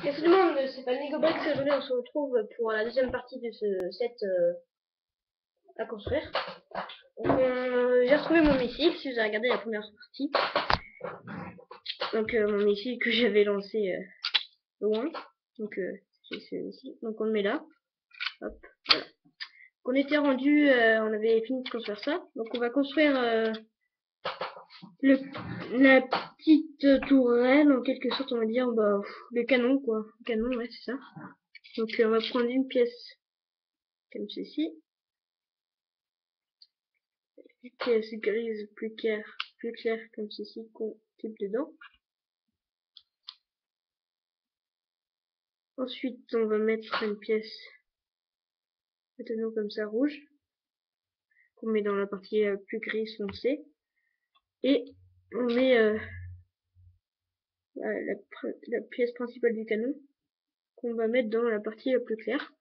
Et tout le monde, c'est pas Nigobrix, aujourd'hui on se retrouve pour la deuxième partie de ce set à construire. Donc, j'ai retrouvé mon missile, si vous avez regardé la première partie. Donc mon missile que j'avais lancé loin. Donc c'est ce missile. Donc on le met là. Hop, voilà. Donc, on était rendu, on avait fini de construire ça. Donc on va construire la petite tourelle, en quelque sorte, on va dire, bah, le canon, quoi. Le canon, ouais, c'est ça. Donc on va prendre une pièce comme ceci. Une pièce grise plus claire comme ceci qu'on type dedans. Ensuite, on va mettre une pièce maintenant comme ça rouge qu'on met dans la partie plus grise foncée. Et on met la pièce principale du canon qu'on va mettre dans la partie la plus claire.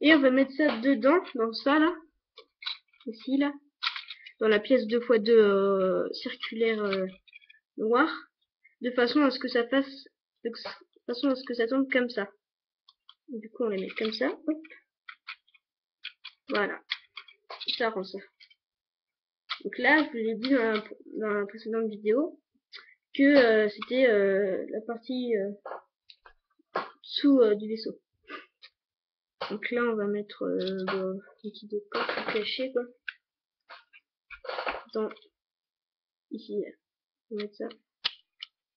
Et on va mettre ça dedans, dans ça là, ici là, dans la pièce 2x2 circulaire noire, de façon à ce que ça fasse, de façon à ce que ça tombe comme ça. Et du coup, on les met comme ça, hop. Voilà, ça rend ça. Donc là, je vous l'ai dit dans la précédente vidéo que c'était la partie dessous du vaisseau. Donc là, on va mettre un petit décor pour cacher quoi. Dans ici, on va mettre ça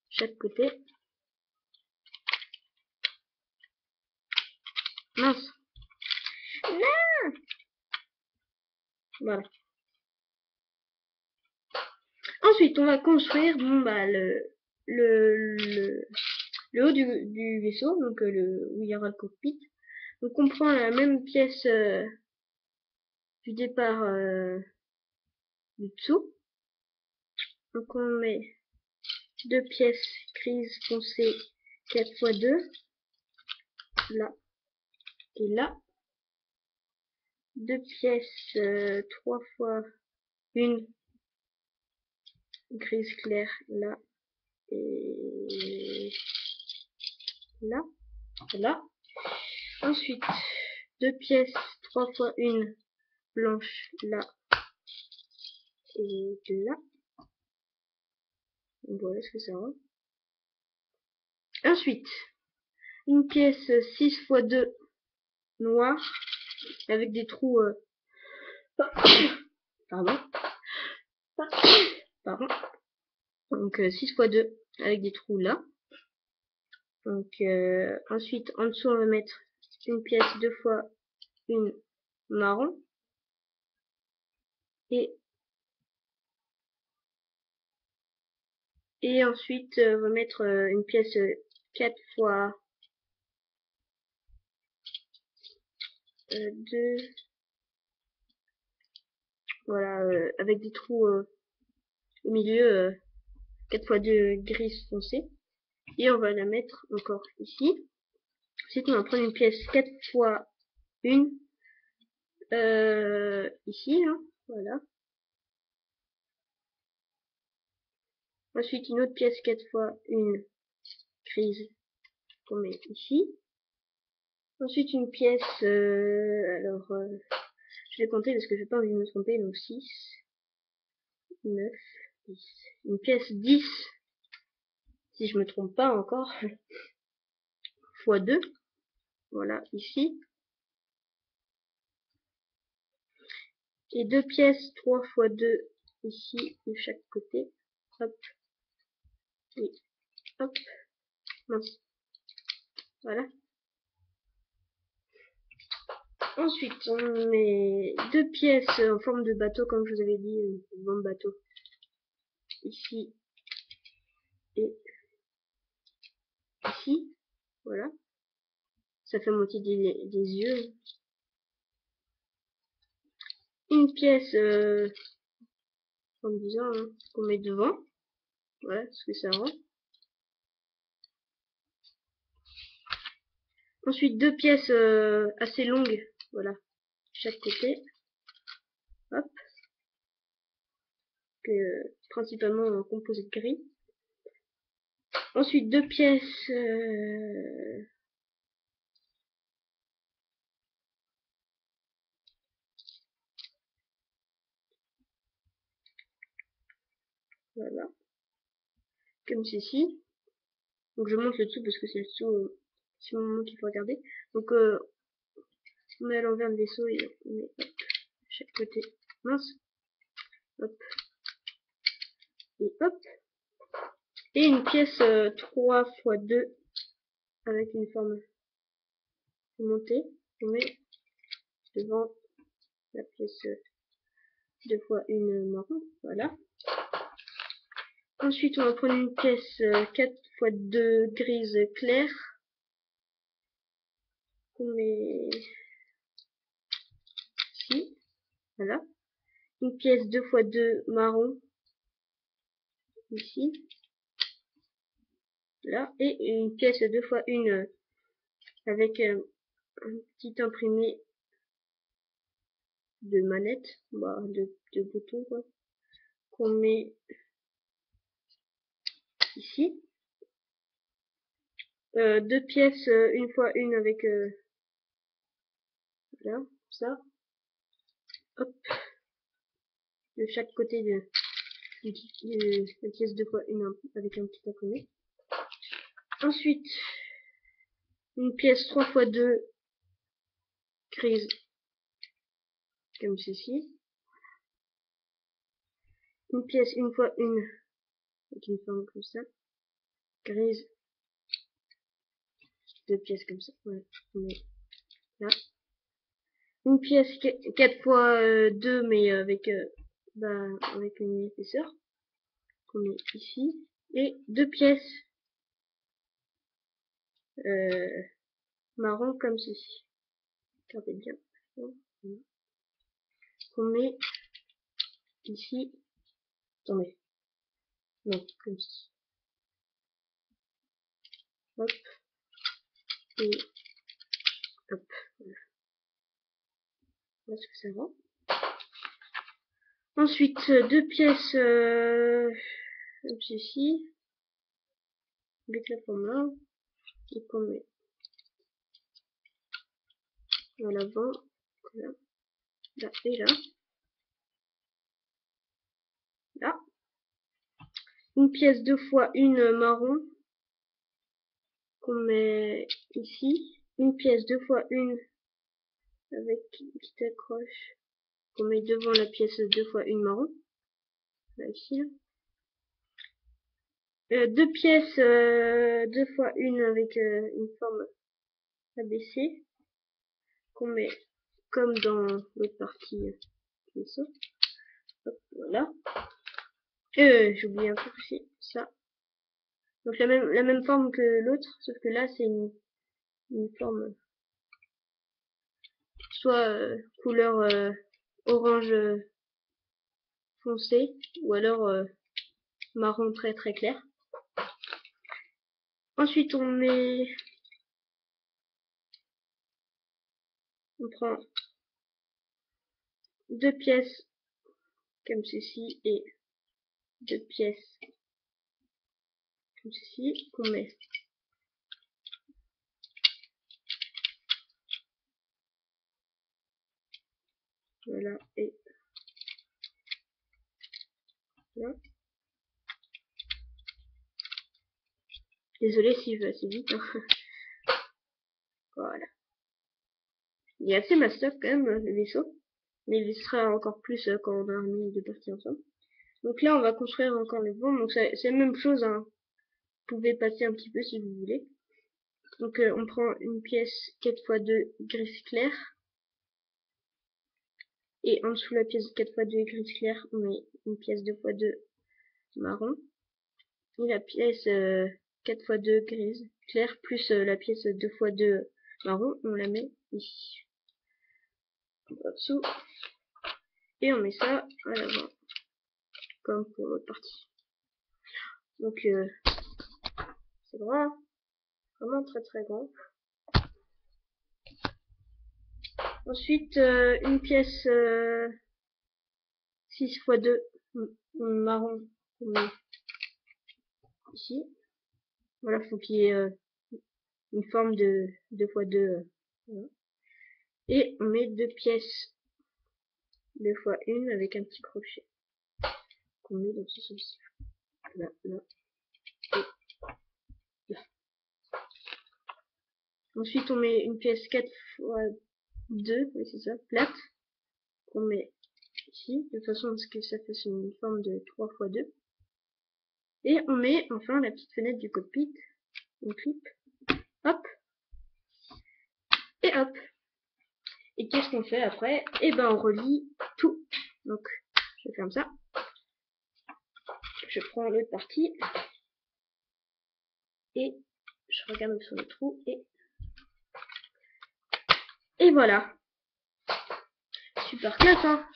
chaque côté. Mince. Non. Voilà. Ensuite, on va construire bon bah le haut du vaisseau, donc où il y aura le cockpit. Donc on prend la même pièce du départ du dessous. Donc on met deux pièces grises foncées 4x2 là et là. Deux pièces 3x1 grise claire là et là. Là. Ensuite, deux pièces 3x1 blanche là et là. Voilà ce que ça rend. Ensuite, une pièce 6x2 noire avec des trous pardon. Donc 6x2 avec des trous là. Donc ensuite en dessous on va mettre une pièce 2x1 marron et ensuite on va mettre une pièce 4x2 voilà avec des trous au milieu 4x2 gris foncé et on va la mettre encore ici. Ensuite on va prendre une pièce 4x1 ici hein, voilà. Ensuite une autre pièce 4x1 grise qu'on met ici. Ensuite une pièce alors je vais compter parce que j'ai pas envie de me tromper, donc 6 9 10, une pièce 10 si je me trompe pas encore x 2 voilà ici, et deux pièces 3x2 ici de chaque côté, hop et hop, mince, voilà. Ensuite on met deux pièces en forme de bateau comme je vous avais dit, une bande bateau ici et ici, voilà, ça fait moitié des yeux. Une pièce en disant hein, qu'on met devant, voilà ce que ça rend. Ensuite deux pièces assez longues, voilà, chaque côté, hop, que principalement composé de gris. Ensuite, 2 pièces. Voilà. Comme ceci. Donc je monte le dessous parce que c'est le dessous, c'est le moment qu'il faut regarder. Donc on met à l'envers le vaisseau et on met hop, chaque côté. Mince. Hop. Et hop. Et une pièce 3 x 2 avec une forme montée. On met devant la pièce 2 x 1 marron. Voilà. Ensuite, on va prendre une pièce 4 x 2 grise claire. On met ici. Voilà. Une pièce 2 x 2 marron. Ici. Là. Et une pièce 2 x 1 avec un petit imprimé de manette. Bah, de boutons, quoi. Qu'on met ici. 2 pièces 1 x 1 avec là, ça. Hop. De chaque côté de la pièce 2 x 1 avec un petit imprimé. Ensuite, une pièce 3 x 2 grise, comme ceci. Une pièce 1 x 1 avec une forme comme ça, grise. 2 pièces comme ça, voilà. On met là. Une pièce 4 x 2 mais avec avec une épaisseur qu'on met ici. Et 2 pièces marron comme ceci. Regardez bien. Qu'on met ici. Attendez. Non, comme ça. Hop. Et hop. Voilà. Voilà ce que ça va. Ensuite, 2 pièces comme ceci. Avec la forme là. Et qu'on met à l'avant. Là. Là et là. Là. Une pièce 2 x 1 marron. Qu'on met ici. Une pièce 2 x 1 avec une petite accroche qu'on met devant la pièce 2 x 1 marron. Là, ici. 2 pièces 2 x 1 avec une forme abaissée qu'on met comme dans l'autre partie du vaisseau. Hop, voilà. J'ai oublié un truc aussi, ça. Donc la même forme que l'autre, sauf que là c'est une forme soit couleur orange foncé ou alors marron très très clair. Ensuite on prend 2 pièces comme ceci et 2 pièces comme ceci qu'on met voilà et là. Désolé si je vais assez vite. Hein. Voilà. Il est assez mastoc quand même le vaisseau, mais il sera encore plus quand on a mis deux parties ensemble. Donc là on va construire encore le vent, donc c'est la même chose, hein. Vous pouvez passer un petit peu si vous voulez. Donc on prend une pièce 4 x 2 grise claire, et en dessous la pièce 4 x 2 grise claire, on met une pièce 2 x 2 marron, et la pièce 4 x 2 grise claire plus la pièce 2 x 2 marron, on la met ici. Dessous. Et on met ça à l'avant, comme pour l'autre partie. Donc c'est grand, vraiment très très grand. Ensuite une pièce 6 x 2 marron qu'on met ici. Voilà, faut qu'il y ait une forme de 2x2. Voilà. Et on met 2 pièces 2x1 avec un petit crochet qu'on met dans ce sens. Là, là, et là. Ensuite, on met une pièce 4x2, oui, c'est ça, plate, qu'on met ici, de façon à ce que ça fasse une forme de 3x2. Et on met enfin la petite fenêtre du cockpit. On clip, hop, et hop. Et qu'est-ce qu'on fait après? Et ben on relie tout. Donc je ferme ça. Je prends l'autre partie. Et je regarde sur le trou. Et voilà. Super classe, hein.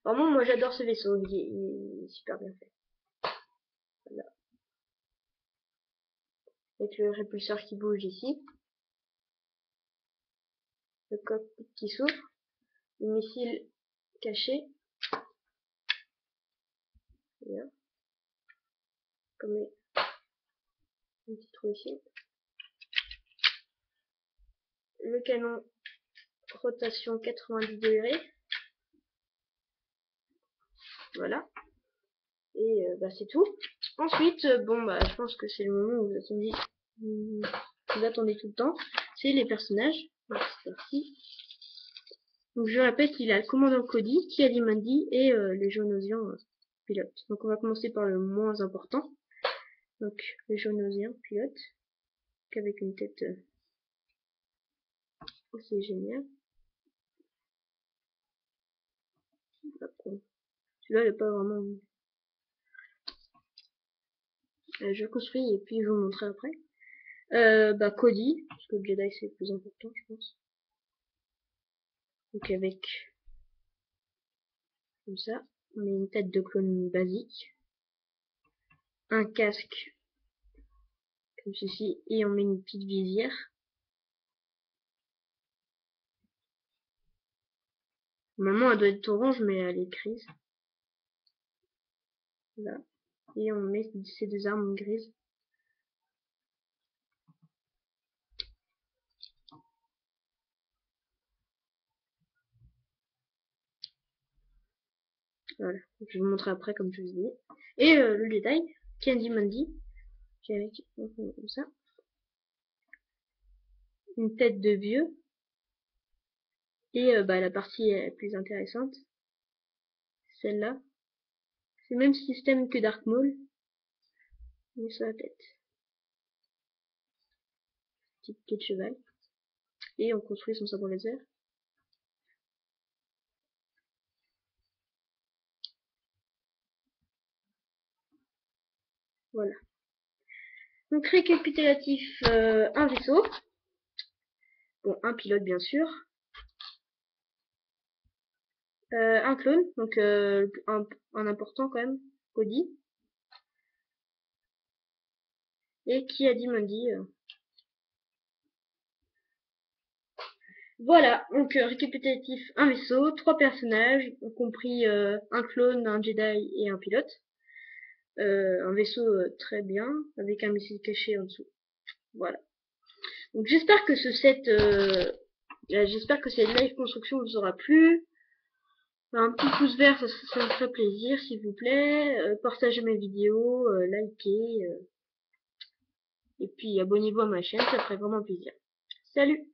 Vraiment, moi j'adore ce vaisseau. Il est super bien fait. Voilà. Avec le répulseur qui bouge ici. Le cockpit qui s'ouvre. Le missile caché. Là. Comme un petit trou ici. Le canon rotation 90 degrés. Voilà. Et bah c'est tout. Ensuite, bon bah je pense que c'est le moment où vous attendez tout le temps. C'est les personnages. Donc c'est parti. Donc je répète, il a le commandant Cody, Ki-Adi-Mundi et les Geonosiens pilotes. Donc on va commencer par le moins important. Donc les Geonosiens pilotes. Avec une tête aussi géniale. Celui-là il n'est pas vraiment... je construis et puis je vous montrerai après. Bah Cody, parce que Jedi c'est le plus important je pense. Donc avec comme ça, on met une tête de clone basique, un casque comme ceci et on met une petite visière. Normalement elle doit être orange mais elle est grise. Là. Et on met ces deux armes grises. Voilà, je vais vous montrer après comme je vous ai dit. Et le détail, Ki-Adi-Mundi, comme ça. Une tête de vieux. Et bah, la partie la plus intéressante, celle-là. C'est le même système que Dark Maul, mais sur la tête. Petite queue de cheval. Et on construit son sabre laser. Voilà. Donc récapitulatif, un vaisseau. Bon, un pilote bien sûr. Un clone, donc un important quand même, Cody. Et Ki-Adi-Mundi. Voilà, donc récapitulatif, un vaisseau, 3 personnages, y compris un clone, un Jedi et un pilote. Un vaisseau très bien, avec un missile caché en dessous. Voilà. Donc j'espère que ce set, j'espère que cette live construction vous aura plu. Un petit pouce vert, ça me ferait plaisir, s'il vous plaît. Partagez mes vidéos, likez. Et puis abonnez-vous à ma chaîne, ça ferait vraiment plaisir. Salut!